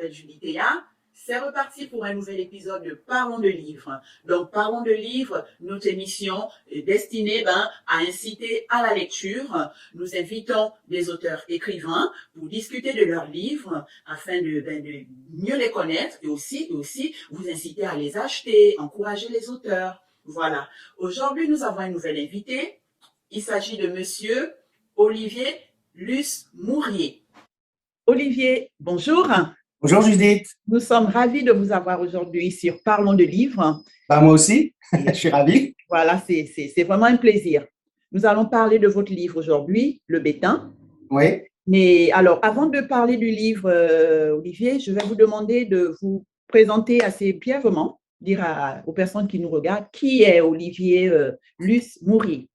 m'appelle Julie Théa. C'est reparti pour un nouvel épisode de Parlons de livres. Donc, Parlons de livres, notre émission est destinée à inciter à la lecture. Nous invitons des auteurs écrivains pour discuter de leurs livres afin de mieux les connaître et aussi vous inciter à les acheter, encourager les auteurs. Voilà. Aujourd'hui, nous avons un nouvel invité. Il s'agit de monsieur Olivier Luce-Mourier. Olivier, bonjour. Bonjour Judith. Nous sommes ravis de vous avoir aujourd'hui sur Parlons de livres. Moi aussi, je suis ravi. Voilà, c'est vraiment un plaisir. Nous allons parler de votre livre aujourd'hui, Le Bétain. Oui. Mais alors, avant de parler du livre, Olivier, je vais vous demander de vous présenter assez brièvement, dire aux personnes qui nous regardent, qui est Olivier Luce-Mourier.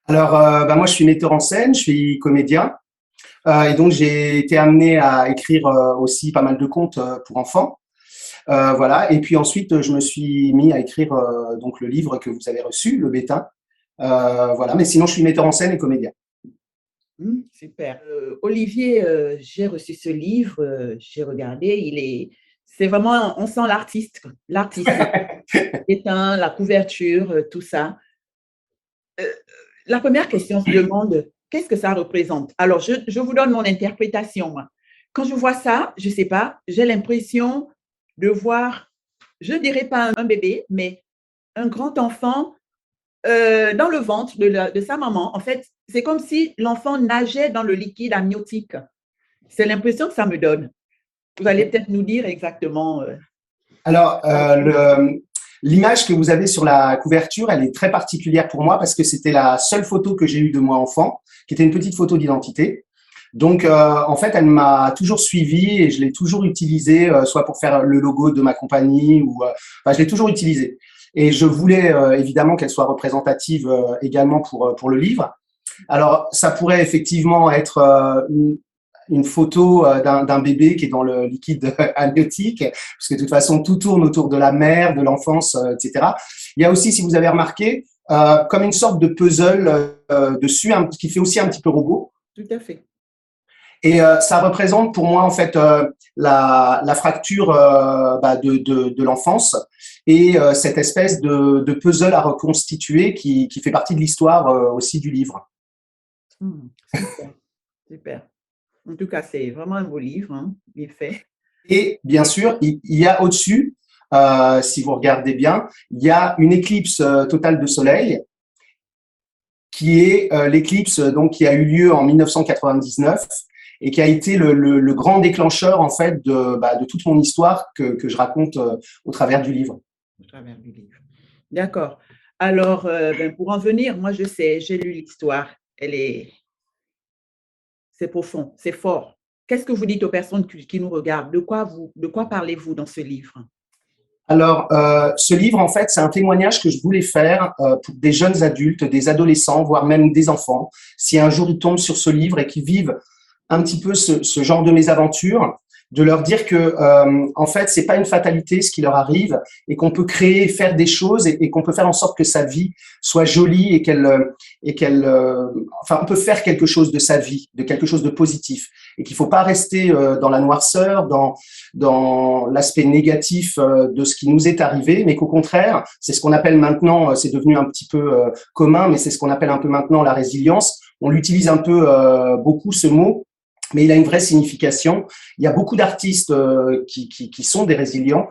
Alors, moi, je suis metteur en scène, je suis comédien. Et donc, j'ai été amené à écrire aussi pas mal de contes pour enfants. Voilà. Et puis ensuite, je me suis mis à écrire donc le livre que vous avez reçu, Le Bétain. Voilà. Mais sinon, je suis metteur en scène et comédien. Super. Olivier, j'ai reçu ce livre, j'ai regardé, c'est vraiment, on sent l'artiste, Bétain, la couverture, tout ça. La première question se demande, qu'est-ce que ça représente? Alors, je vous donne mon interprétation. Moi. Quand je vois ça, je ne sais pas, j'ai l'impression de voir, je ne dirais pas un bébé, mais un grand enfant dans le ventre de sa maman. En fait, c'est comme si l'enfant nageait dans le liquide amniotique. C'est l'impression que ça me donne. Vous allez peut-être nous dire exactement. Alors, l'image que vous avez sur la couverture, elle est très particulière pour moi parce que c'était la seule photo que j'ai eue de moi enfant, qui était une petite photo d'identité. Donc, en fait, elle m'a toujours suivi et je l'ai toujours utilisée, soit pour faire le logo de ma compagnie ou, je l'ai toujours utilisée. Et je voulais évidemment qu'elle soit représentative également pour le livre. Alors, ça pourrait effectivement être une photo d'un bébé qui est dans le liquide amniotique, parce que de toute façon, tout tourne autour de la mère, de l'enfance, etc. Il y a aussi, si vous avez remarqué, comme une sorte de puzzle dessus, qui fait aussi un petit peu robot. Tout à fait. Et ça représente pour moi, en fait, la fracture de l'enfance et cette espèce de puzzle à reconstituer qui fait partie de l'histoire aussi du livre. Super, super. En tout cas, c'est vraiment un beau livre, hein, bien fait. Et bien sûr, il y a au-dessus, si vous regardez bien, il y a une éclipse totale de soleil qui est l'éclipse donc qui a eu lieu en 1999 et qui a été le grand déclencheur en fait de toute mon histoire que je raconte au travers du livre. Au travers du livre. D'accord. Alors, pour en venir, moi je sais, j'ai lu l'histoire. C'est profond, c'est fort. Qu'est-ce que vous dites aux personnes qui nous regardent? De quoi parlez-vous dans ce livre? Alors, ce livre, en fait, c'est un témoignage que je voulais faire pour des jeunes adultes, des adolescents, voire même des enfants. Si un jour ils tombent sur ce livre et qu'ils vivent un petit peu ce genre de mésaventures, de leur dire que en fait c'est pas une fatalité ce qui leur arrive et qu'on peut créer, faire des choses et qu'on peut faire en sorte que sa vie soit jolie et enfin on peut faire quelque chose de sa vie, de quelque chose de positif et qu'il faut pas rester dans la noirceur, dans l'aspect négatif de ce qui nous est arrivé, mais qu'au contraire c'est ce qu'on appelle maintenant, c'est devenu un petit peu commun, mais c'est ce qu'on appelle un peu maintenant la résilience. On l'utilise un peu beaucoup ce mot. Mais il a une vraie signification. Il y a beaucoup d'artistes qui sont des résilients.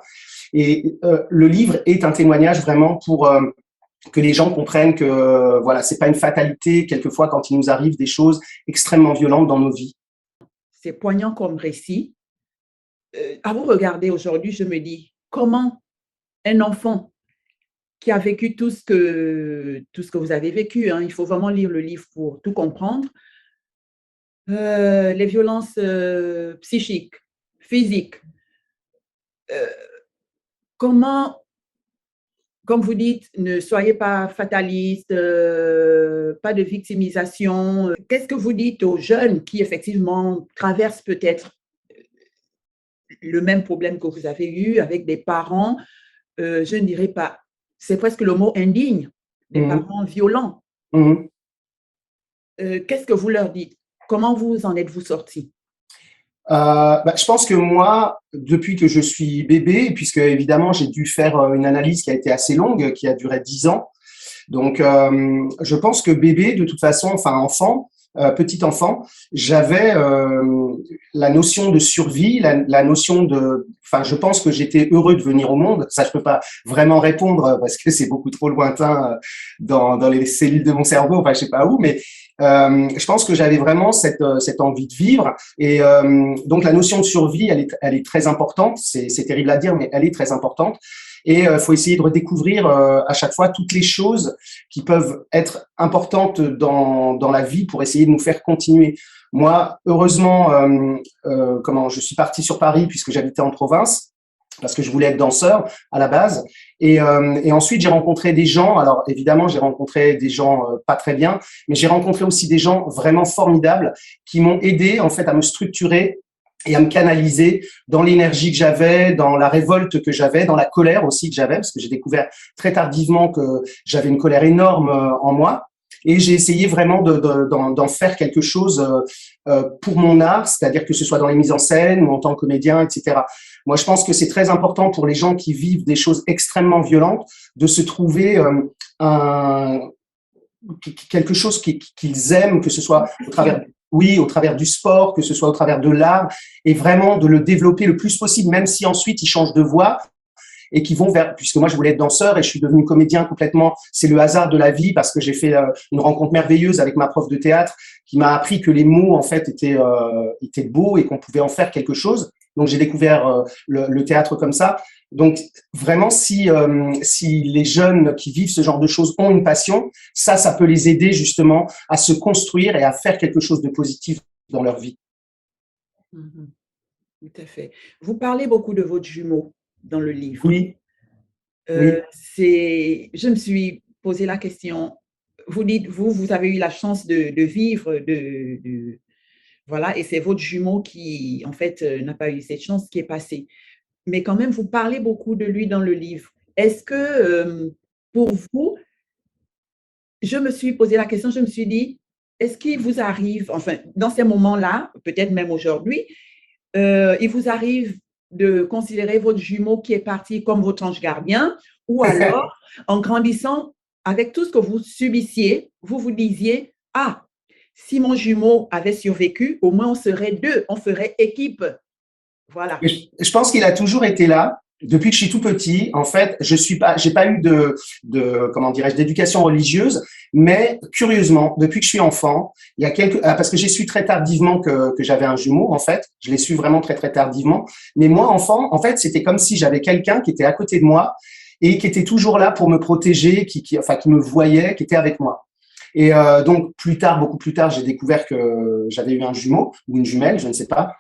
Et le livre est un témoignage vraiment pour que les gens comprennent que voilà, c'est pas une fatalité quelquefois quand il nous arrive des choses extrêmement violentes dans nos vies. C'est poignant comme récit. À vous regarder aujourd'hui, je me dis, comment un enfant qui a vécu tout ce que vous avez vécu, hein, il faut vraiment lire le livre pour tout comprendre, les violences psychiques, physiques. Comment, comme vous dites, ne soyez pas fataliste, pas de victimisation. Qu'est-ce que vous dites aux jeunes qui, effectivement, traversent peut-être le même problème que vous avez eu avec des parents, je ne dirais pas, c'est presque le mot indigne, des parents violents. Qu'est-ce que vous leur dites? Comment vous en êtes-vous sorti? Je pense que moi, depuis que je suis bébé, puisque évidemment j'ai dû faire une analyse qui a été assez longue, qui a duré 10 ans. Donc, je pense que bébé, de toute façon, enfin enfant, petit enfant, j'avais la notion de survie, la notion de, enfin, je pense que j'étais heureux de venir au monde. Ça, je peux pas vraiment répondre parce que c'est beaucoup trop lointain dans les cellules de mon cerveau. Enfin, je sais pas où, mais je pense que j'avais vraiment cette envie de vivre. Et donc, la notion de survie, elle est très importante. C'est terrible à dire, mais elle est très importante. Et faut essayer de redécouvrir à chaque fois toutes les choses qui peuvent être importantes dans la vie pour essayer de nous faire continuer. Moi, heureusement, je suis parti sur Paris puisque j'habitais en province parce que je voulais être danseur à la base. Et ensuite, j'ai rencontré des gens. Alors, évidemment, j'ai rencontré des gens pas très bien, mais j'ai rencontré aussi des gens vraiment formidables qui m'ont aidé en fait à me structurer et à me canaliser dans l'énergie que j'avais, dans la révolte que j'avais, dans la colère aussi que j'avais, parce que j'ai découvert très tardivement que j'avais une colère énorme en moi. Et j'ai essayé vraiment d'en faire quelque chose pour mon art, c'est-à-dire que ce soit dans les mises en scène ou en tant que comédien, etc. Moi, je pense que c'est très important pour les gens qui vivent des choses extrêmement violentes de se trouver quelque chose qu'ils aiment, que ce soit au travers, oui, au travers du sport, que ce soit au travers de l'art, et vraiment de le développer le plus possible, même si ensuite ils changent de voie et qui vont vers, puisque moi je voulais être danseur et je suis devenu comédien complètement, c'est le hasard de la vie parce que j'ai fait une rencontre merveilleuse avec ma prof de théâtre qui m'a appris que les mots en fait étaient beaux et qu'on pouvait en faire quelque chose. Donc j'ai découvert le théâtre comme ça. Donc vraiment, si les jeunes qui vivent ce genre de choses ont une passion, ça peut les aider justement à se construire et à faire quelque chose de positif dans leur vie. Mhm. Tout à fait. Vous parlez beaucoup de votre jumeau dans le livre. Oui, oui. Je me suis posé la question. Vous dites, vous avez eu la chance de vivre, voilà, et c'est votre jumeau qui, en fait, n'a pas eu cette chance qui est passée. Mais quand même, vous parlez beaucoup de lui dans le livre. Est-ce que, pour vous, je me suis posé la question, je me suis dit, est-ce qu'il vous arrive, enfin, dans ces moments-là, peut-être même aujourd'hui, il vous arrive de considérer votre jumeau qui est parti comme votre ange gardien, ou alors, en grandissant, avec tout ce que vous subissiez, vous vous disiez, ah, si mon jumeau avait survécu, au moins on serait deux, on ferait équipe. Voilà. Je pense qu'il a toujours été là. Depuis que je suis tout petit, en fait, j'ai pas eu comment dirais-je, d'éducation religieuse, mais curieusement, depuis que je suis enfant, il y a parce que j'ai su très tardivement que j'avais un jumeau, en fait. Je l'ai su vraiment très, très tardivement. Mais moi, enfant, en fait, c'était comme si j'avais quelqu'un qui était à côté de moi et qui était toujours là pour me protéger, enfin, qui me voyait, qui était avec moi. Et donc, plus tard, beaucoup plus tard, j'ai découvert que j'avais eu un jumeau ou une jumelle, je ne sais pas.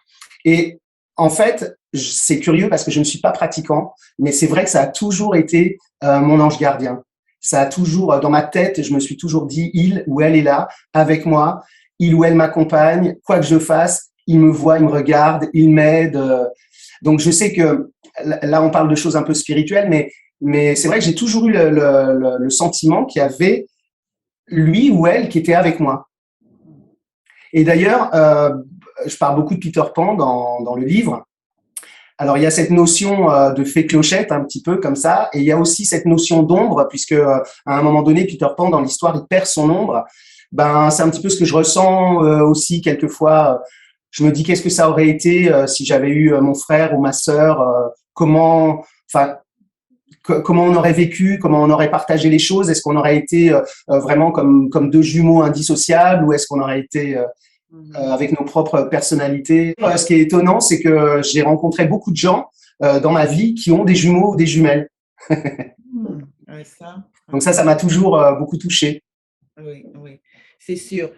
Et en fait, c'est curieux parce que je ne suis pas pratiquant, mais c'est vrai que ça a toujours été mon ange gardien. Ça a toujours, dans ma tête, je me suis toujours dit, il ou elle est là, avec moi, il ou elle m'accompagne, quoi que je fasse, il me voit, il me regarde, il m'aide. Donc, je sais que là, on parle de choses un peu spirituelles, mais c'est vrai que j'ai toujours eu le sentiment qu'il y avait lui ou elle qui était avec moi. Et d'ailleurs, je parle beaucoup de Peter Pan dans le livre. Alors, il y a cette notion de fée clochette, un petit peu comme ça, et il y a aussi cette notion d'ombre, puisque à un moment donné, Peter Pan, dans l'histoire, il perd son ombre. Ben, c'est un petit peu ce que je ressens aussi quelquefois. Je me dis, qu'est-ce que ça aurait été si j'avais eu mon frère ou ma sœur, enfin, comment on aurait vécu, comment on aurait partagé les choses, est-ce qu'on aurait été vraiment comme deux jumeaux indissociables, ou est-ce qu'on aurait été avec nos propres personnalités. Ce qui est étonnant, c'est que j'ai rencontré beaucoup de gens dans ma vie qui ont des jumeaux ou des jumelles. Donc ça m'a toujours beaucoup touché. Oui, oui, c'est sûr.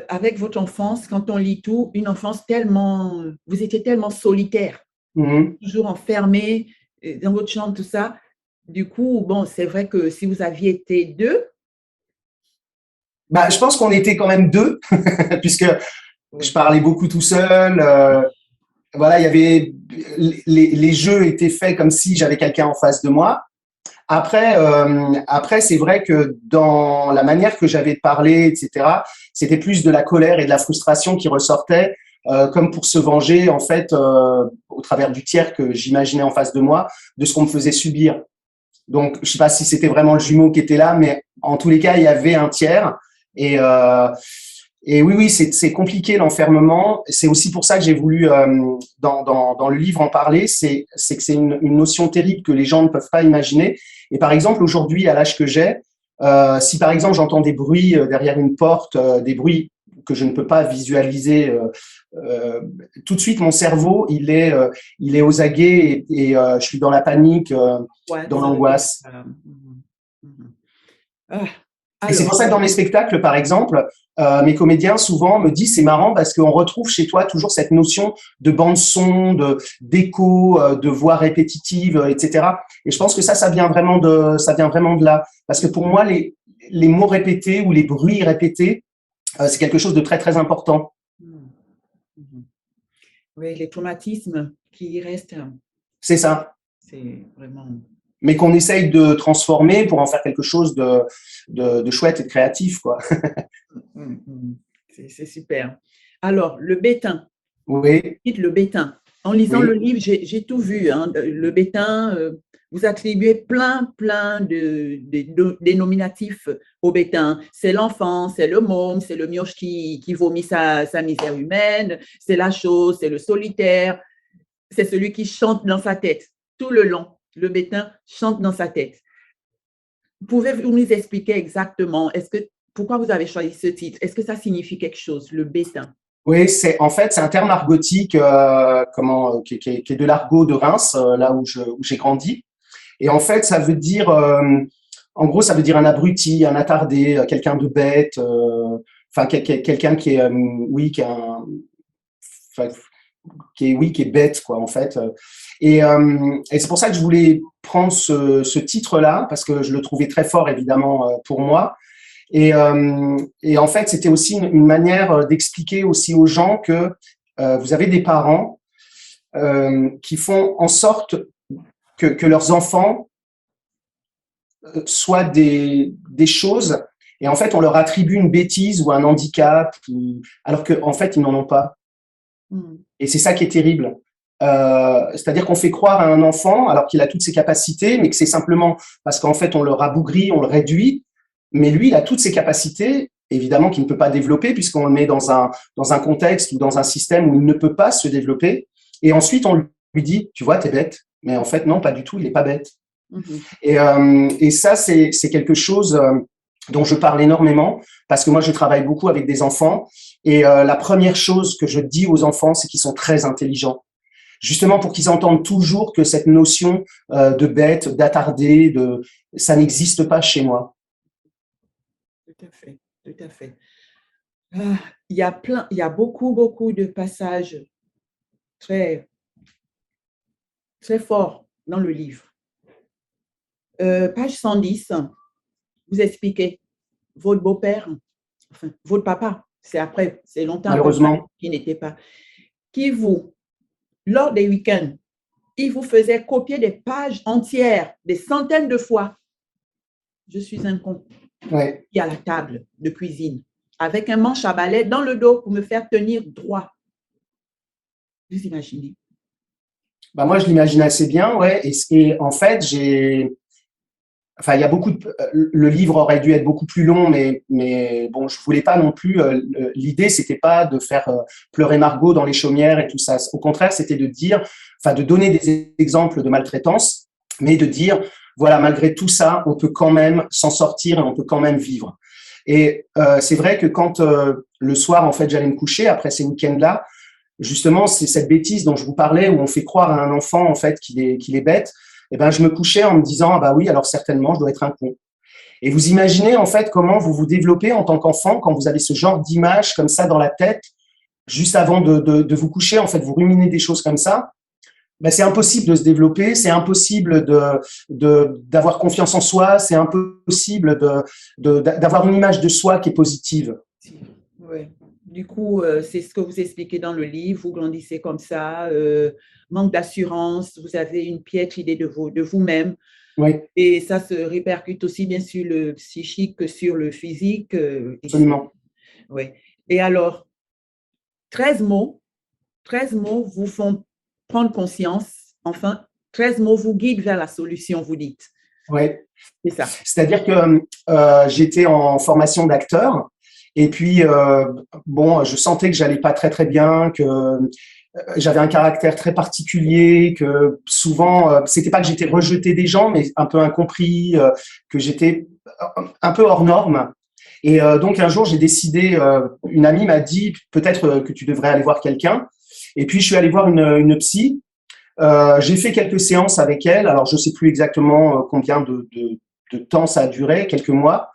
Avec votre enfance, quand on lit tout, une enfance tellement, vous étiez tellement solitaire, toujours enfermé dans votre chambre, tout ça. Du coup, bon, c'est vrai que si vous aviez été deux. Je pense qu'on était quand même deux, puisque je parlais beaucoup tout seul. Voilà, il y avait les jeux étaient faits comme si j'avais quelqu'un en face de moi. Après, c'est vrai que dans la manière que j'avais de parler, etc., c'était plus de la colère et de la frustration qui ressortait comme pour se venger, en fait, au travers du tiers que j'imaginais en face de moi, de ce qu'on me faisait subir. Donc, je sais pas si c'était vraiment le jumeau qui était là, mais en tous les cas, il y avait un tiers. Et, euh, et oui, oui, c'est compliqué l'enfermement. C'est aussi pour ça que j'ai voulu, dans le livre, en parler. C'est que c'est une notion terrible que les gens ne peuvent pas imaginer. Et par exemple, aujourd'hui, à l'âge que j'ai, si par exemple j'entends des bruits derrière une porte, des bruits que je ne peux pas visualiser, tout de suite mon cerveau il est aux aguets je suis dans la panique, Ouais, dans l'angoisse. Ah, Et c'est alors, pour ça que dans mes spectacles, par exemple, mes comédiens souvent me disent c'est marrant parce qu'on retrouve chez toi toujours cette notion de bande son, d'écho, de voix répétitive, etc. Et je pense que ça vient vraiment de là. Parce que pour moi, les mots répétés ou les bruits répétés, c'est quelque chose de très très important. oui, les traumatismes qui restent, C'est ça. c'est vraiment. Mais qu'on essaye de transformer pour en faire quelque chose de chouette et de créatif, quoi. C'est super. Alors, le bétain. Oui, Dites le bétain. En lisant le oui, livre, j'ai tout vu, hein. Le bétain, vous attribuez plein de dénominatifs au bétain. C'est l'enfant, c'est le môme, c'est le mioche qui vomit sa misère humaine, c'est la chose, c'est le solitaire, c'est celui qui chante dans sa tête tout le long. Le bétain chante dans sa tête. Pouvez-vous nous expliquer exactement, pourquoi vous avez choisi ce titre? Est-ce que ça signifie quelque chose, le bétain? oui. En fait, c'est un terme argotique, qui est de l'argot de Reims, là où j'ai grandi. Et en fait, ça veut dire, en gros, ça veut dire un abruti, un attardé, quelqu'un de bête, enfin quelqu'un qui est, oui, enfin, qui est bête, quoi, en fait. Et c'est pour ça que je voulais prendre ce titre-là parce que je le trouvais très fort, évidemment, pour moi. Et en fait, c'était aussi une manière d'expliquer aussi aux gens que vous avez des parents qui font en sorte que leurs enfants soient des choses, et en fait, on leur attribue une bêtise ou un handicap, alors qu'en fait, ils n'en ont pas. Et c'est ça qui est terrible. C'est-à-dire qu'on fait croire à un enfant, alors qu'il a toutes ses capacités, mais que c'est simplement parce qu'en fait, on le rabougrit, on le réduit, mais lui, il a toutes ses capacités, évidemment qu'il ne peut pas développer, puisqu'on le met dans un contexte ou dans un système où il ne peut pas se développer. Et ensuite, on lui dit, tu vois, t'es bête. Mais en fait, non, pas du tout, il n'est pas bête. Et ça, c'est quelque chose dont je parle énormément, parce que moi, je travaille beaucoup avec des enfants. Et la première chose que je dis aux enfants, c'est qu'ils sont très intelligents. Justement pour qu'ils entendent toujours que cette notion de bête, d'attardé, ça n'existe pas chez moi. Tout à fait, tout à fait. Ah, il y a beaucoup de passages très, très forts dans le livre. Page 110, vous expliquez votre beau-père, enfin, votre papa, c'est longtemps après Malheureusement. qui n'était pas, qui lors des week-ends, il vous faisait copier des pages entières, des centaines de fois. Je suis un con. Ouais. Qui à la table de cuisine, avec un manche à balai dans le dos pour me faire tenir droit. Vous imaginez? Bah moi, je l'imagine assez bien, ouais. Et en fait, enfin, il y a le livre aurait dû être beaucoup plus long, mais bon, je voulais pas non plus. L'idée, c'était pas de faire pleurer Margot dans les chaumières et tout ça. Au contraire, c'était de dire, enfin, de donner des exemples de maltraitance, mais de dire, voilà, malgré tout ça, on peut quand même s'en sortir et on peut quand même vivre. Et c'est vrai que quand le soir, en fait, j'allais me coucher après ces week-ends-là, justement, c'est cette bêtise dont je vous parlais où on fait croire à un enfant en fait qu'il est bête. Eh ben, je me couchais en me disant ah bah oui, alors certainement, je dois être un con. Et vous imaginez en fait comment vous vous développez en tant qu'enfant quand vous avez ce genre d'image comme ça dans la tête, juste avant de vous coucher. En fait, vous ruminez des choses comme ça. Ben, c'est impossible de se développer, c'est impossible d'avoir confiance en soi, c'est impossible d'avoir une image de soi qui est positive. Ouais. Du coup, c'est ce que vous expliquez dans le livre, vous grandissez comme ça, manque d'assurance, vous avez une piètre idée de vous-même. Oui, Et ça se répercute aussi bien sur le psychique que sur le physique. absolument. Ouais. Et alors, 13 mots 13 mots vous font prendre conscience. Enfin, 13 mots vous guident vers la solution, vous dites. Oui. C'est ça. C'est-à-dire que j'étais en formation d'acteur et puis bon, je sentais que j'allais pas très très bien, que j'avais un caractère très particulier, que souvent c'était pas que j'étais rejeté des gens, mais un peu incompris, que j'étais un peu hors norme. Et donc un jour j'ai décidé, une amie m'a dit peut-être que tu devrais aller voir quelqu'un. Et puis je suis allé voir une psy. J'ai fait quelques séances avec elle. Alors, je sais plus exactement combien de temps ça a duré, quelques mois.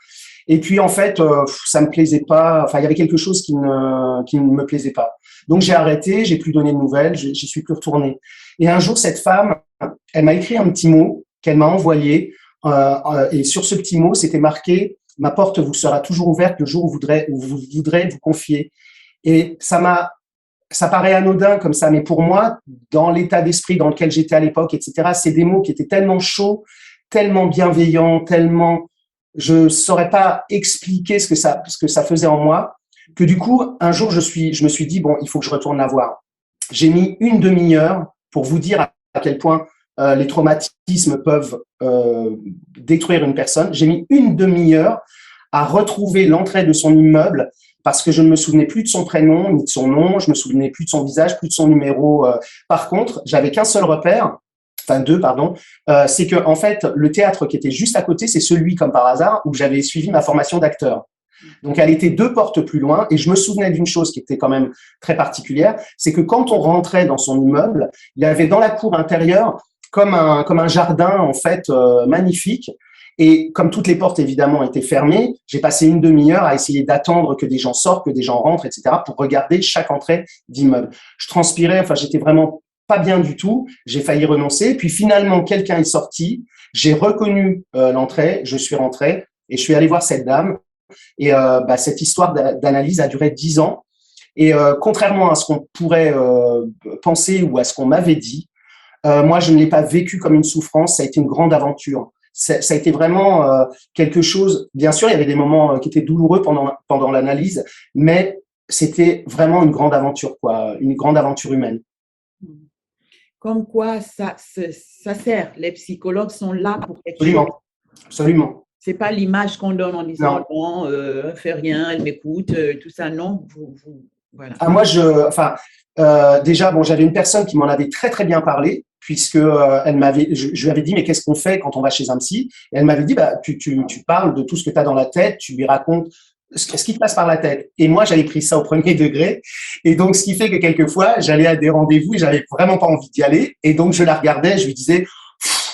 Et puis, en fait, ça me plaisait pas. Enfin, il y avait quelque chose qui ne me plaisait pas. Donc, j'ai arrêté, j'ai plus donné de nouvelles, j'y suis plus retourné. Et un jour, cette femme, elle m'a écrit un petit mot qu'elle m'a envoyé. Et sur ce petit mot, c'était marqué: ma porte vous sera toujours ouverte le jour où vous voudrez vous confier. Et ça paraît anodin comme ça, mais pour moi, dans l'état d'esprit dans lequel j'étais à l'époque, etc., c'est des mots qui étaient tellement chauds, tellement bienveillants, tellement, je saurais pas expliquer ce que ça faisait en moi, que du coup, un jour, je me suis dit, bon, il faut que je retourne la voir. J'ai mis une demi-heure pour vous dire à quel point les traumatismes peuvent détruire une personne. J'ai mis une demi-heure à retrouver l'entrée de son immeuble parce que je ne me souvenais plus de son prénom ni de son nom, je me souvenais plus de son visage, plus de son numéro. Par contre, j'avais qu'un seul repère, enfin deux, pardon, c'est que en fait, le théâtre qui était juste à côté, c'est celui, comme par hasard, où j'avais suivi ma formation d'acteur. Donc, elle était deux portes plus loin, et je me souvenais d'une chose qui était quand même très particulière, c'est que quand on rentrait dans son immeuble, il y avait dans la cour intérieure comme un jardin en fait magnifique. Et comme toutes les portes évidemment étaient fermées, j'ai passé une demi-heure à essayer d'attendre que des gens sortent, que des gens rentrent, etc., pour regarder chaque entrée d'immeuble. Je transpirais, enfin j'étais vraiment pas bien du tout. J'ai failli renoncer. Puis finalement, quelqu'un est sorti. J'ai reconnu l'entrée. Je suis rentré et je suis allé voir cette dame. Et cette histoire d'analyse a duré 10 ans. Et contrairement à ce qu'on pourrait penser ou à ce qu'on m'avait dit, moi, je ne l'ai pas vécu comme une souffrance. Ça a été une grande aventure. Ça a été vraiment quelque chose. Bien sûr, il y avait des moments qui étaient douloureux pendant l'analyse, mais c'était vraiment une grande aventure, quoi, une grande aventure humaine. Comme quoi, ça sert. Les psychologues sont là pour quelque Absolument, chose. absolument. C'est pas l'image qu'on donne en disant Non. bon, fait rien, elle m'écoute, tout ça. Non, voilà. Ah, moi, déjà, bon, j'avais une personne qui m'en avait très très bien parlé, puisque je lui avais dit, mais qu'est-ce qu'on fait quand on va chez un psy? Et elle m'avait dit, bah, tu parles de tout ce que tu as dans la tête, tu lui racontes ce qui te passe par la tête. Et moi, j'avais pris ça au premier degré. Et donc, ce qui fait que quelquefois, j'allais à des rendez-vous et j'avais vraiment pas envie d'y aller. Et donc, je la regardais, je lui disais,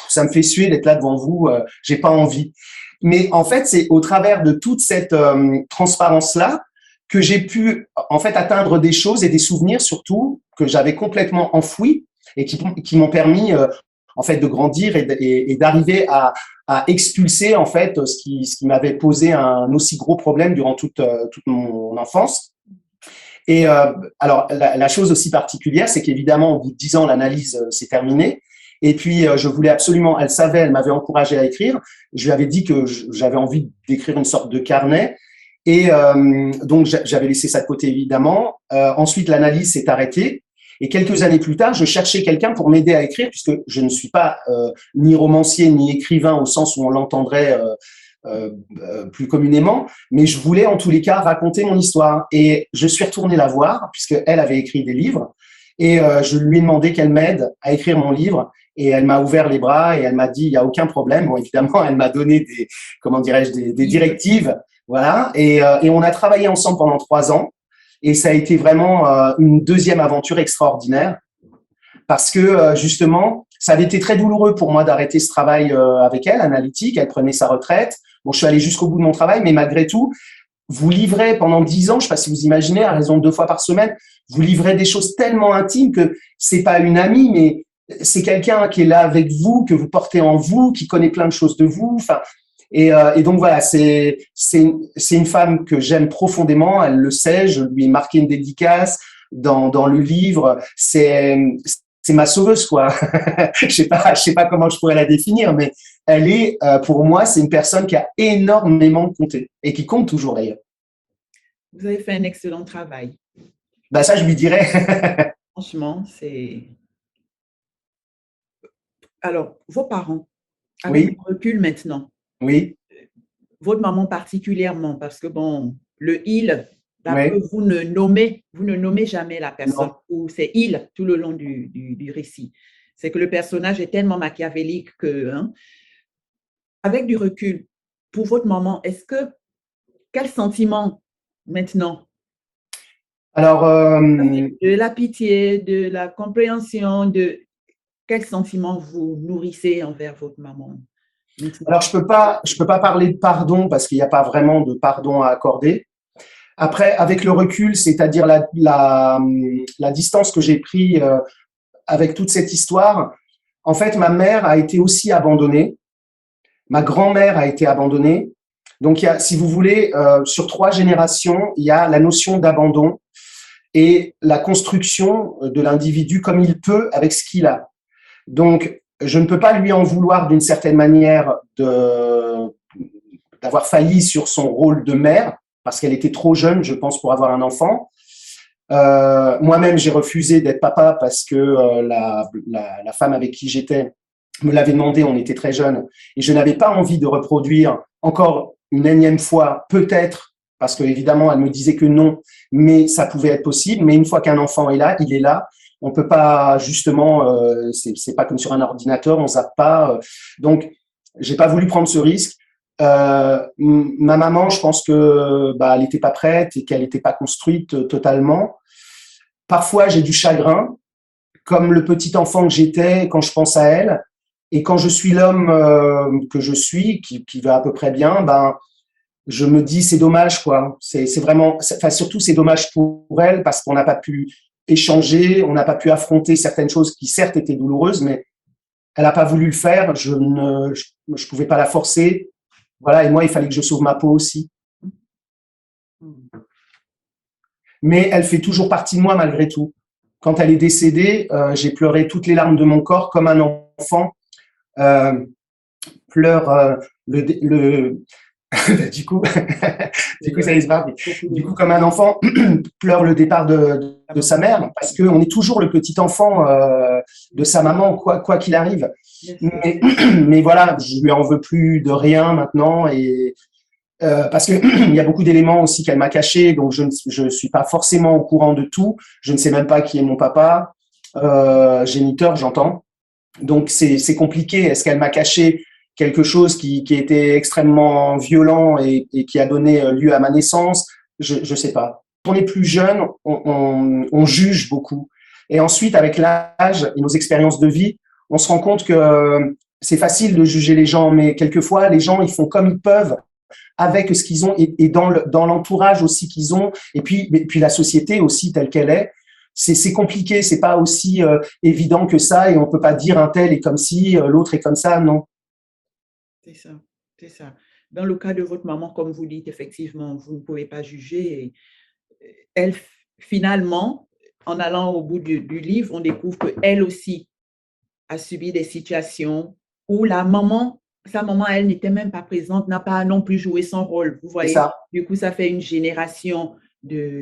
ça me fait suer d'être là devant vous, j'ai pas envie. Mais en fait, c'est au travers de toute cette transparence-là que j'ai pu en fait atteindre des choses et des souvenirs surtout que j'avais complètement enfouis et qui m'ont permis en fait de grandir et d'arriver à expulser en fait ce qui m'avait posé un aussi gros problème durant toute mon enfance. Et alors la chose aussi particulière, c'est qu'évidemment au bout de 10 ans l'analyse s'est terminée. Et puis je voulais absolument, elle savait, elle m'avait encouragé à écrire. Je lui avais dit que j'avais envie d'écrire une sorte de carnet. Et donc, j'avais laissé ça de côté, évidemment. Ensuite, l'analyse s'est arrêtée. Et quelques années plus tard, je cherchais quelqu'un pour m'aider à écrire, puisque je ne suis pas ni romancier ni écrivain au sens où on l'entendrait plus communément, mais je voulais en tous les cas raconter mon histoire. Et je suis retourné la voir, puisqu'elle avait écrit des livres, et je lui ai demandé qu'elle m'aide à écrire mon livre. Et elle m'a ouvert les bras et elle m'a dit, il n'y a aucun problème. Bon, évidemment, elle m'a donné des directives. Voilà, et on a travaillé ensemble pendant 3 ans, et ça a été vraiment une deuxième aventure extraordinaire, parce que justement, ça avait été très douloureux pour moi d'arrêter ce travail avec elle, analytique. Elle prenait sa retraite. Bon, je suis allé jusqu'au bout de mon travail, mais malgré tout, vous livrez pendant 10 ans, je ne sais pas si vous imaginez, à raison de 2 fois par semaine, vous livrez des choses tellement intimes que c'est pas une amie, mais c'est quelqu'un qui est là avec vous, que vous portez en vous, qui connaît plein de choses de vous. Enfin. Et donc voilà, c'est une femme que j'aime profondément. Elle le sait. Je lui ai marqué une dédicace dans le livre. C'est ma sauveuse, quoi. Je sais pas comment je pourrais la définir, mais elle est pour moi, c'est une personne qui a énormément compté et qui compte toujours d'ailleurs. Vous avez fait un excellent travail. Bah ça, je lui dirais. franchement, c'est… Alors, vos parents, avec le Oui, recul maintenant, oui, votre maman particulièrement, parce que bon, le il, d'après oui, vous ne nommez jamais la personne, non. ou c'est il tout le long du récit. C'est que le personnage est tellement machiavélique que, hein, avec du recul, pour votre maman, quel sentiment maintenant? Alors, De la pitié, de la compréhension, quel sentiment vous nourrissez envers votre maman maintenant? alors je peux pas parler de pardon parce qu'il n'y a pas vraiment de pardon à accorder. Après, avec le recul, c'est-à-dire la distance que j'ai pris avec toute cette histoire, en fait, ma mère a été aussi abandonnée, ma grand-mère a été abandonnée. Donc, il y a, si vous voulez, sur 3 générations, il y a la notion d'abandon et la construction de l'individu comme il peut avec ce qu'il a. Donc, je ne peux pas lui en vouloir d'une certaine manière d'avoir failli sur son rôle de mère, parce qu'elle était trop jeune, je pense, pour avoir un enfant. Moi-même, j'ai refusé d'être papa parce que la femme avec qui j'étais me l'avait demandé, on était très jeunes, et je n'avais pas envie de reproduire encore une énième fois, peut-être, parce que évidemment, elle me disait que non, mais ça pouvait être possible. Mais une fois qu'un enfant est là, il est là. On peut pas justement, c'est pas comme sur un ordinateur, on zappe pas. Donc, j'ai pas voulu prendre ce risque. Ma maman, je pense que bah, elle n'était pas prête et qu'elle n'était pas construite totalement. Parfois, j'ai du chagrin, comme le petit enfant que j'étais quand je pense à elle. Et quand je suis l'homme que je suis, qui va à peu près bien, ben, je me dis c'est dommage quoi. C'est vraiment, enfin surtout c'est dommage pour elle parce qu'on n'a pas pu échanger, on n'a pas pu affronter certaines choses qui certes étaient douloureuses, mais elle n'a pas voulu le faire. Je pouvais pas la forcer. Voilà, et moi il fallait que je sauve ma peau aussi. Mmh. Mais elle fait toujours partie de moi malgré tout. Quand elle est décédée, j'ai pleuré toutes les larmes de mon corps comme un enfant euh, pleure le du coup, du coup, ça y est, du coup, comme un enfant pleure le départ de sa mère, parce qu'on est toujours le petit enfant de sa maman, quoi qu'il arrive. Mais voilà, je lui en veux plus de rien maintenant, et parce que il y a beaucoup d'éléments aussi qu'elle m'a cachés, donc je suis pas forcément au courant de tout. Je ne sais même pas qui est mon papa, géniteur, j'entends. Donc c'est compliqué. Est-ce qu'elle m'a caché quelque chose qui était extrêmement violent et qui a donné lieu à ma naissance? Je sais pas. Quand on est plus jeune, on juge beaucoup. Et ensuite, avec l'âge et nos expériences de vie, on se rend compte que c'est facile de juger les gens, mais quelquefois, les gens, ils font comme ils peuvent avec ce qu'ils ont et dans l'entourage aussi qu'ils ont, et puis la société aussi telle qu'elle est. C'est compliqué, c'est pas aussi évident que ça, et on peut pas dire un tel est comme si, l'autre est comme ça, non. C'est ça, c'est ça. Dans le cas de votre maman, comme vous dites, effectivement, vous ne pouvez pas juger. Et elle, finalement, en allant au bout du livre, on découvre qu'elle aussi a subi des situations où sa maman, elle n'était même pas présente, n'a pas non plus joué son rôle. Vous C'est voyez? ça. Du coup, ça fait une génération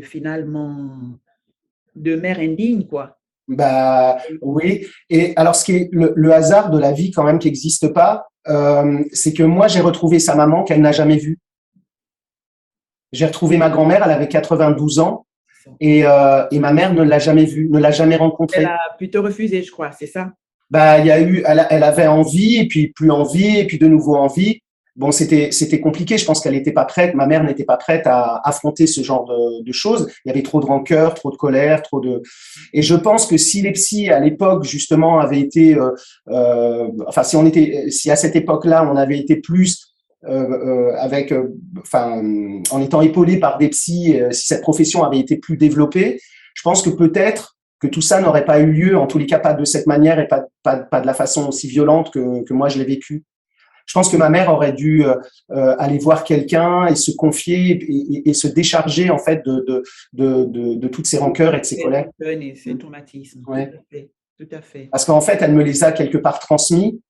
finalement, de mères indignes, quoi. Bah oui. Et alors, ce qui est le hasard de la vie quand même qui n'existe pas, c'est que moi j'ai retrouvé sa maman qu'elle n'a jamais vue. J'ai retrouvé ma grand-mère, elle avait 92 ans, et ma mère ne l'a jamais vue, ne l'a jamais Elle rencontrée. a plutôt refusé, je crois, c'est ça? Bah, elle avait envie, et puis plus envie, et puis de nouveau envie. Bon, c'était compliqué. Je pense qu'elle n'était pas prête. Ma mère n'était pas prête à affronter ce genre de choses. Il y avait trop de rancœur, trop de colère, trop de. Et je pense que si les psys à l'époque justement avaient été, enfin, si à cette époque-là on avait été plus enfin, en étant épaulé par des psys, si cette profession avait été plus développée, je pense que peut-être que tout ça n'aurait pas eu lieu, en tous les cas pas de cette manière et pas de la façon aussi violente que moi je l'ai vécu. Je pense que ma mère aurait dû aller voir quelqu'un et se confier et se décharger en fait de toutes ses rancœurs et de ses colères. Et ses traumatismes, tout Ouais. à fait, tout à fait. Parce qu'en fait, elle me les a quelque part transmis,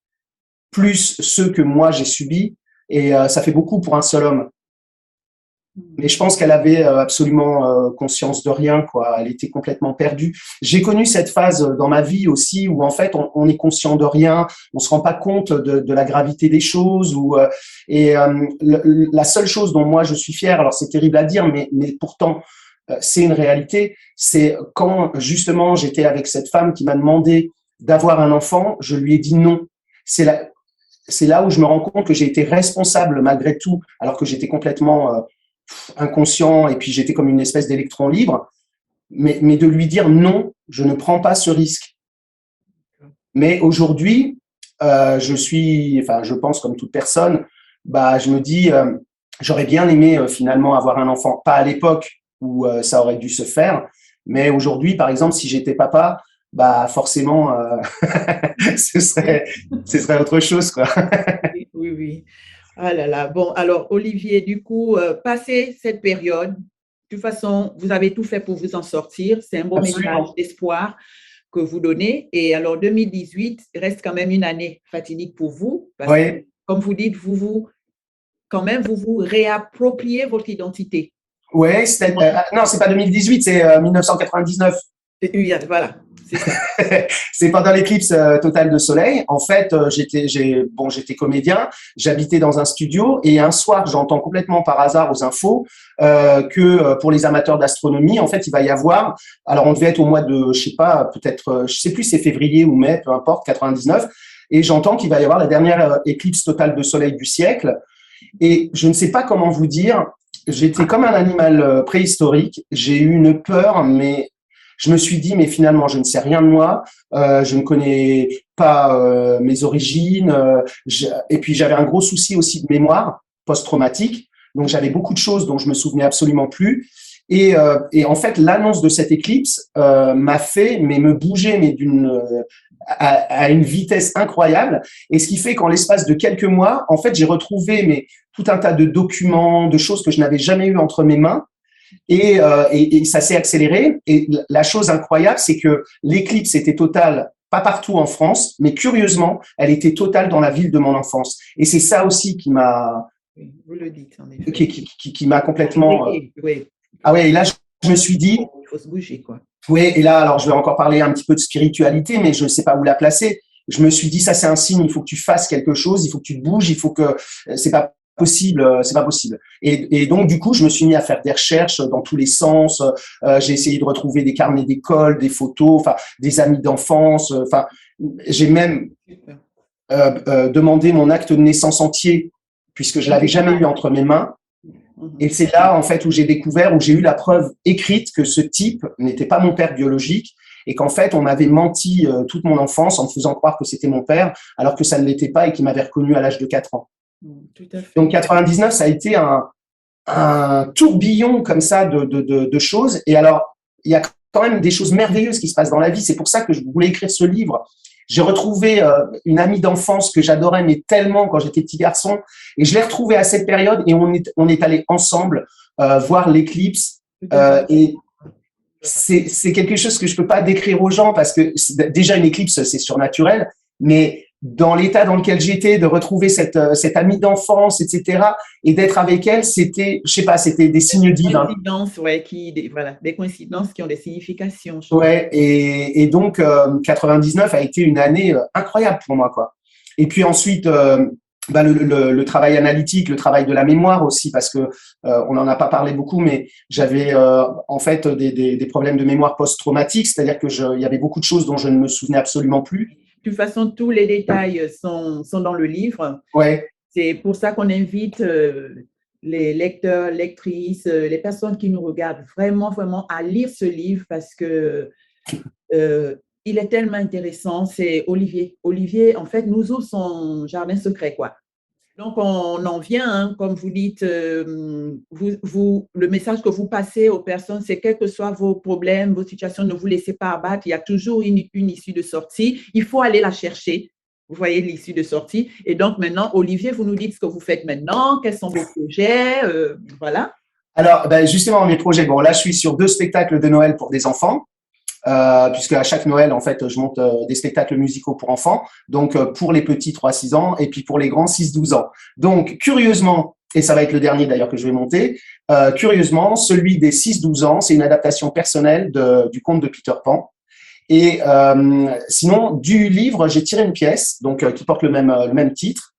plus ceux que moi j'ai subis, et ça fait beaucoup pour un seul homme. Mais je pense qu'elle avait absolument conscience de rien, quoi. Elle était complètement perdue. J'ai connu cette phase dans ma vie aussi où en fait on est conscient de rien, on se rend pas compte de la gravité des choses. La seule chose dont moi je suis fier, alors c'est terrible à dire, mais pourtant c'est une réalité, c'est quand justement j'étais avec cette femme qui m'a demandé d'avoir un enfant, je lui ai dit non. C'est là, c'est là où je me rends compte que j'ai été responsable malgré tout, alors que j'étais complètement inconscient et puis j'étais comme une espèce d'électron libre, mais de lui dire non, je ne prends pas ce risque. Mais aujourd'hui, je pense comme toute personne, bah, je me dis, j'aurais bien aimé finalement avoir un enfant, pas à l'époque où ça aurait dû se faire, mais aujourd'hui, par exemple, si j'étais papa, bah forcément, ce serait, ce serait autre chose, quoi. Oui, oui, oui. Ah là là. Bon, alors, Olivier, du coup, passé cette période, de toute façon, vous avez tout fait pour vous en sortir. C'est un beau message Absolument. d'espoir que vous donnez. Et alors, 2018 reste quand même une année fatidique pour vous parce que, Oui, comme vous dites, quand même, vous vous réappropriez votre identité. ouais, non, c'est pas 2018, c'est 1999. Oui, voilà, c'est ça. C'est pendant l'éclipse totale de soleil. En fait, j'étais comédien, j'habitais dans un studio et un soir, j'entends complètement par hasard aux infos que pour les amateurs d'astronomie, en fait, il va y avoir. Alors, on devait être au mois de, je sais pas, peut-être, je sais plus, c'est février ou mai, peu importe, 99. Et j'entends qu'il va y avoir la dernière éclipse totale de soleil du siècle. Et je ne sais pas comment vous dire. J'étais comme un animal préhistorique. J'ai eu une peur, mais je me suis dit, mais finalement, je ne sais rien de moi, je ne connais pas mes origines, et puis j'avais un gros souci aussi de mémoire post-traumatique, donc j'avais beaucoup de choses dont je me souvenais absolument plus. Et en fait, l'annonce de cette éclipse m'a fait mais me bouger mais à une vitesse incroyable. Et ce qui fait qu'en l'espace de quelques mois, en fait, j'ai retrouvé tout un tas de documents, de choses que je n'avais jamais eu entre mes mains. Et ça s'est accéléré. Et la chose incroyable, c'est que l'éclipse était totale, pas partout en France, mais curieusement, elle était totale dans la ville de mon enfance. Et c'est ça aussi qui m'a, Oui, vous le dites, en effet. qui m'a complètement. Oui, Ah ouais. Et là, je me suis dit, il faut se bouger, quoi. ouais. Et là, alors, je vais encore parler un petit peu de spiritualité, mais je ne sais pas où la placer. Je me suis dit, ça, c'est un signe. Il faut que tu fasses quelque chose. Il faut que tu te bouges. Il faut que c'est pas possible, c'est pas possible. Et donc du coup, je me suis mis à faire des recherches dans tous les sens. J'ai essayé de retrouver des carnets d'école, des photos, enfin des amis d'enfance. Enfin, j'ai même demandé mon acte de naissance entier puisque je l'avais jamais eu entre mes mains. Et c'est là en fait où j'ai découvert, où j'ai eu la preuve écrite que ce type n'était pas mon père biologique et qu'en fait on m'avait menti toute mon enfance en me faisant croire que c'était mon père alors que ça ne l'était pas et qu'il m'avait reconnu à l'âge de 4 ans. Tout à fait. Donc 99, ça a été un tourbillon comme ça de choses. Et alors, il y a quand même des choses merveilleuses qui se passent dans la vie. C'est pour ça que je voulais écrire ce livre. J'ai retrouvé une amie d'enfance que j'adorais, mais tellement quand j'étais petit garçon. Et je l'ai retrouvée à cette période et on est allés ensemble voir l'éclipse. Et c'est quelque chose que je peux pas décrire aux gens parce que déjà une éclipse, c'est surnaturel. Mais dans l'état dans lequel j'étais, de retrouver cette amie d'enfance, etc., et d'être avec elle, c'était, je sais pas, c'était des signes divins. Coïncidences, ouais, voilà, des coïncidences qui ont des significations. Ouais, et donc 99 a été une année incroyable pour moi, quoi. Et puis ensuite, bah, le travail analytique, le travail de la mémoire aussi, parce que on n'en a pas parlé beaucoup, mais j'avais en fait des problèmes de mémoire post-traumatique, c'est-à-dire que il y avait beaucoup de choses dont je ne me souvenais absolument plus. De toute façon, tous les détails sont dans le livre. Ouais. C'est pour ça qu'on invite les lecteurs, lectrices, les personnes qui nous regardent vraiment, vraiment à lire ce livre parce que il est tellement intéressant. C'est Olivier. Olivier, en fait, nous ouvre son jardin secret, quoi. Donc, on en vient, hein, comme vous dites, le message que vous passez aux personnes, c'est quels que soient vos problèmes, vos situations, ne vous laissez pas abattre. Il y a toujours une issue de sortie. Il faut aller la chercher. Vous voyez l'issue de sortie. Et donc, maintenant, Olivier, vous nous dites ce que vous faites maintenant, quels sont vos projets, voilà. Alors, ben justement, mes projets. Bon, là, je suis sur 2 spectacles de Noël pour des enfants. Puisque à chaque Noël, en fait, je monte des spectacles musicaux pour enfants, donc pour les petits 3-6 ans et puis pour les grands 6-12 ans. Donc, curieusement, et ça va être le dernier d'ailleurs que je vais monter, curieusement, celui des 6-12 ans, c'est une adaptation personnelle du conte de Peter Pan. Et sinon, du livre, j'ai tiré une pièce donc qui porte le même titre.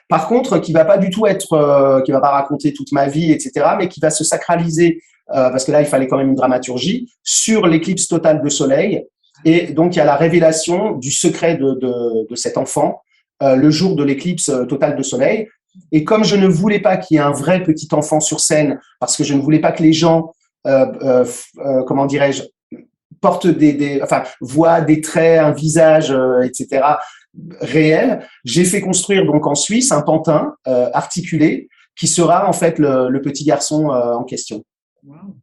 Par contre, qui va pas du tout être, qui va pas raconter toute ma vie, etc., mais qui va se sacraliser, parce que là, il fallait quand même une dramaturgie, sur l'éclipse totale de soleil. Et donc, il y a la révélation du secret de cet enfant le jour de l'éclipse totale de soleil. Et comme je ne voulais pas qu'il y ait un vrai petit enfant sur scène, parce que je ne voulais pas que les gens, comment dirais-je, portent enfin, voient des traits, un visage, etc., réel, j'ai fait construire donc en Suisse un pantin articulé qui sera en fait le petit garçon en question. Wow.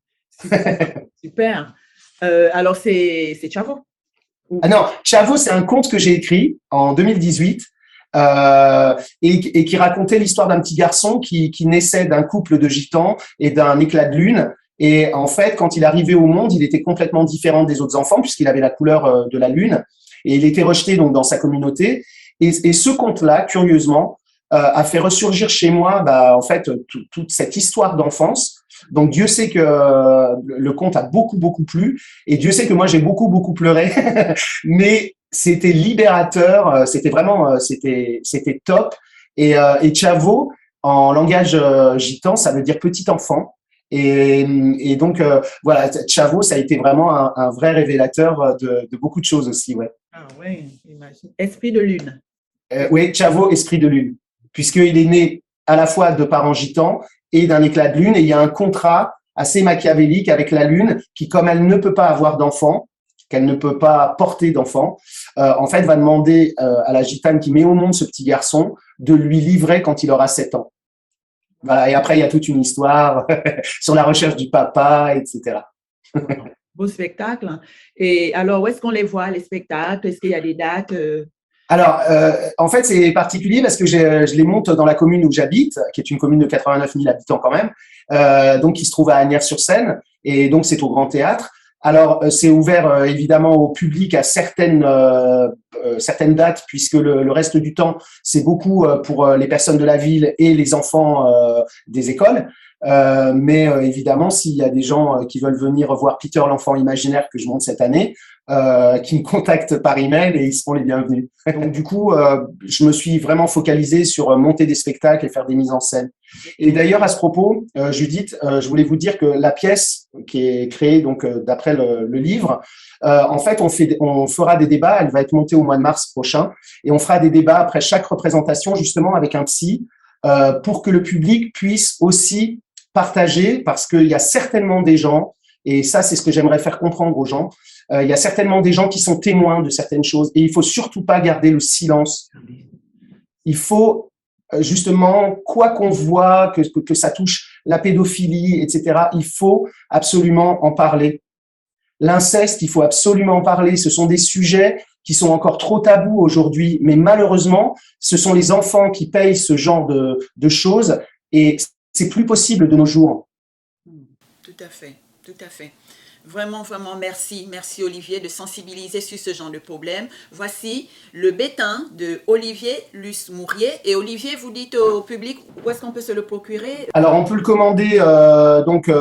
Super. Super. Alors, c'est Chavo? Ah non, Chavo, c'est un conte que j'ai écrit en 2018 et qui racontait l'histoire d'un petit garçon qui naissait d'un couple de gitans et d'un éclat de lune. Et en fait, quand il arrivait au monde, il était complètement différent des autres enfants puisqu'il avait la couleur de la lune et il était rejeté donc dans sa communauté. Et ce conte-là, curieusement, a fait ressurgir chez moi, en fait, toute cette histoire d'enfance. Donc Dieu sait que le conte a beaucoup beaucoup plu et Dieu sait que moi j'ai beaucoup beaucoup pleuré, mais c'était libérateur, c'était vraiment c'était top. Et Chavo en langage gitan, ça veut dire petit enfant. Et donc voilà, Chavo, ça a été vraiment un vrai révélateur de beaucoup de choses aussi, ouais. Ah ouais, imagine. Esprit de lune. Oui, Chavo, esprit de lune, puisqu'il est né à la fois de parents gitans et d'un éclat de lune, et il y a un contrat assez machiavélique avec la lune qui, comme elle ne peut pas avoir d'enfant, qu'elle ne peut pas porter d'enfant, en fait, va demander à la gitane qui met au monde ce petit garçon de lui livrer quand il aura 7 ans. Voilà, et après, il y a toute une histoire sur la recherche du papa, etc. Beau spectacle. Et alors, où est-ce qu'on les voit, les spectacles? Est-ce qu'il y a des dates? Alors, en fait, c'est particulier parce que je les monte dans la commune où j'habite, qui est une commune de 89 000 habitants quand même, donc qui se trouve à Asnières-sur-Seine, et donc c'est au Grand Théâtre. Alors, c'est ouvert évidemment au public à certaines dates, puisque le reste du temps, c'est beaucoup pour les personnes de la ville et les enfants des écoles. Mais évidemment, s'il y a des gens qui veulent venir voir Peter l'enfant imaginaire que je monte cette année, qui me contactent par email et ils seront les bienvenus. Donc du coup, je me suis vraiment focalisé sur monter des spectacles et faire des mises en scène. Et d'ailleurs, à ce propos, Judith, je voulais vous dire que la pièce qui est créée donc d'après le livre, en fait, on fera des débats. Elle va être montée au mois de mars prochain, et on fera des débats après chaque représentation, justement avec un psy, pour que le public puisse aussi partager, parce qu'il y a certainement des gens, et ça, c'est ce que j'aimerais faire comprendre aux gens. Il y a certainement des gens qui sont témoins de certaines choses, et il faut surtout pas garder le silence. Il faut justement, quoi qu'on voit, que ça touche la pédophilie, etc., il faut absolument en parler. L'inceste, il faut absolument en parler. Ce sont des sujets qui sont encore trop tabous aujourd'hui, mais malheureusement, ce sont les enfants qui payent ce genre de choses, et c'est plus possible de nos jours. Tout à fait, tout à fait. Vraiment, vraiment, merci. Merci Olivier de sensibiliser sur ce genre de problème. Voici le bétain de Olivier Luce-Mourier. Et Olivier, vous dites au public où est-ce qu'on peut se le procurer? Alors, on peut le commander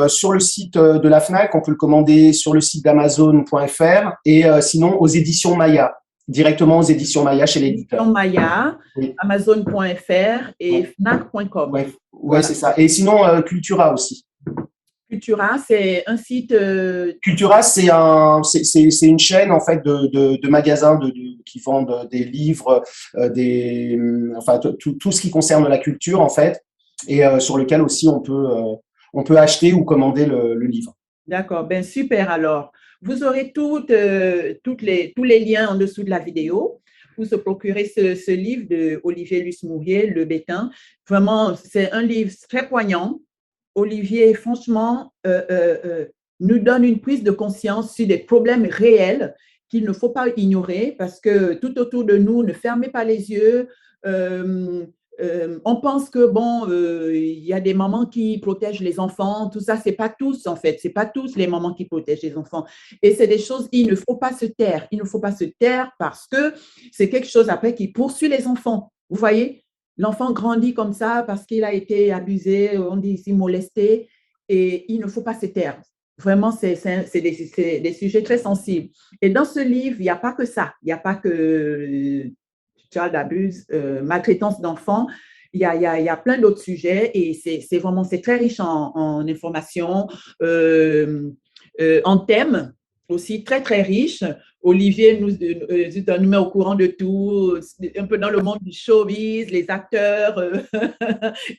sur le site de la FNAC, on peut le commander sur le site d'Amazon.fr et sinon aux éditions Maya, directement aux éditions Maya chez l'éditeur. Éditions Maya, oui. Amazon.fr et ouais. Fnac.com. Ouais, voilà. C'est ça. Et sinon, Cultura aussi. Cultura, c'est un site. Cultura, c'est une chaîne en fait de magasins qui vendent des livres, enfin tout ce qui concerne la culture en fait, et sur lequel aussi on peut acheter ou commander le livre. D'accord, ben super alors. Vous aurez tous les liens en dessous de la vidéo. Vous se procurez ce livre de Olivier Luce-Mourier, Le Bétain. Vraiment, c'est un livre très poignant. Olivier, franchement, nous donne une prise de conscience sur des problèmes réels qu'il ne faut pas ignorer parce que tout autour de nous, ne fermez pas les yeux. On pense que, bon, il y a des mamans qui protègent les enfants. Tout ça, ce n'est pas tous, en fait. Ce n'est pas tous les mamans qui protègent les enfants. Et c'est des choses, il ne faut pas se taire. Il ne faut pas se taire parce que c'est quelque chose après qui poursuit les enfants. Vous voyez? L'enfant grandit comme ça parce qu'il a été abusé, on dit ici molesté, et il ne faut pas se taire. Vraiment, c'est des sujets très sensibles. Et dans ce livre, il n'y a pas que ça. Il n'y a pas que child abuse, maltraitance d'enfants. Il y a plein d'autres sujets et c'est vraiment, c'est très riche en informations, en thèmes aussi très, très riche. Olivier nous met au courant de tout, un peu dans le monde du showbiz, les acteurs,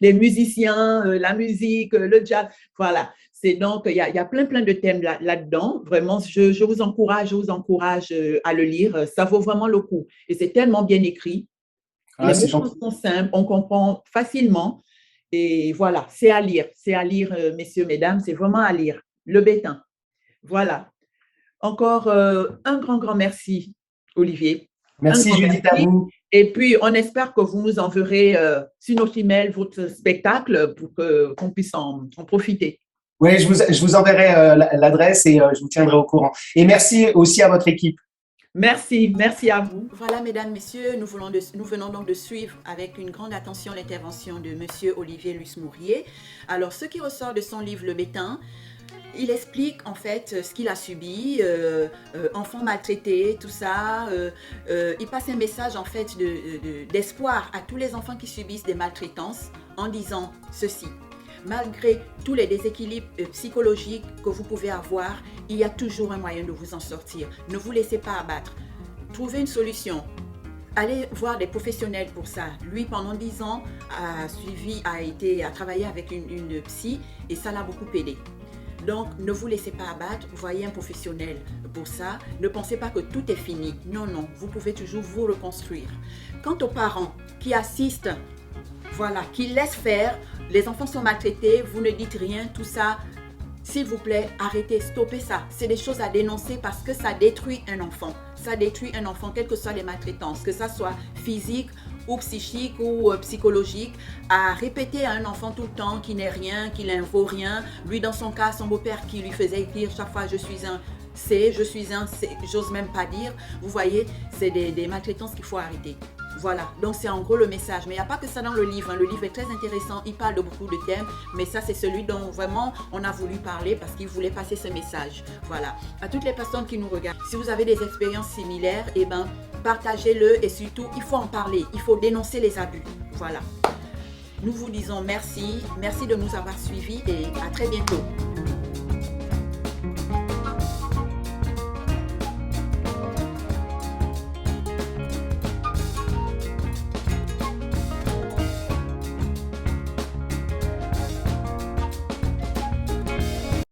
les musiciens, la musique, le jazz. Voilà. C'est donc, il y a plein, plein de thèmes là-dedans. Vraiment, je vous encourage à le lire. Ça vaut vraiment le coup. Et c'est tellement bien écrit. Ah, Les c'est mots gentil. sont simples, on comprend facilement. Et voilà, c'est à lire, messieurs, mesdames, c'est vraiment à lire. Le Bétain. Voilà. Encore un grand, grand merci, Olivier. Un Merci grand Judith à merci. vous. Et puis, on espère que vous nous enverrez sur notre email votre spectacle pour qu'on puisse en profiter. Oui, je vous enverrai l'adresse et je vous tiendrai au courant. Et merci aussi à votre équipe. Merci, merci à vous. Voilà, mesdames, messieurs, nous venons donc de suivre avec une grande attention l'intervention de monsieur Olivier Luce-Mourier. Alors, ce qui ressort de son livre Le Bétain, il explique en fait ce qu'il a subi, enfants maltraités, tout ça. Il passe un message en fait d'espoir à tous les enfants qui subissent des maltraitances en disant ceci. Malgré tous les déséquilibres psychologiques que vous pouvez avoir, il y a toujours un moyen de vous en sortir. Ne vous laissez pas abattre. Trouvez une solution. Allez voir des professionnels pour ça. Lui, pendant 10 ans, a travaillé avec une psy et ça l'a beaucoup aidé. Donc, ne vous laissez pas abattre, voyez un professionnel pour ça. Ne pensez pas que tout est fini. Non, non, vous pouvez toujours vous reconstruire. Quant aux parents qui assistent, voilà, qui laissent faire, les enfants sont maltraités, vous ne dites rien, tout ça, s'il vous plaît, arrêtez, stoppez ça. C'est des choses à dénoncer parce que ça détruit un enfant. Ça détruit un enfant, quelles que soient les maltraitances, que ça soit physique ou psychique ou psychologique, à répéter à un enfant tout le temps qu'il n'est rien, qu'il ne vaut rien. Lui, dans son cas, son beau-père qui lui faisait écrire chaque fois « je suis un C »,« je suis un C », j'ose même pas dire. Vous voyez, c'est des maltraitances qu'il faut arrêter. Voilà, donc c'est en gros le message. Mais il n'y a pas que ça dans le livre. Le livre est très intéressant, il parle de beaucoup de thèmes, mais ça c'est celui dont vraiment on a voulu parler parce qu'il voulait passer ce message. Voilà, à toutes les personnes qui nous regardent, si vous avez des expériences similaires, eh ben, partagez-le et surtout, il faut en parler, il faut dénoncer les abus. Voilà. Nous vous disons merci, merci de nous avoir suivis et à très bientôt.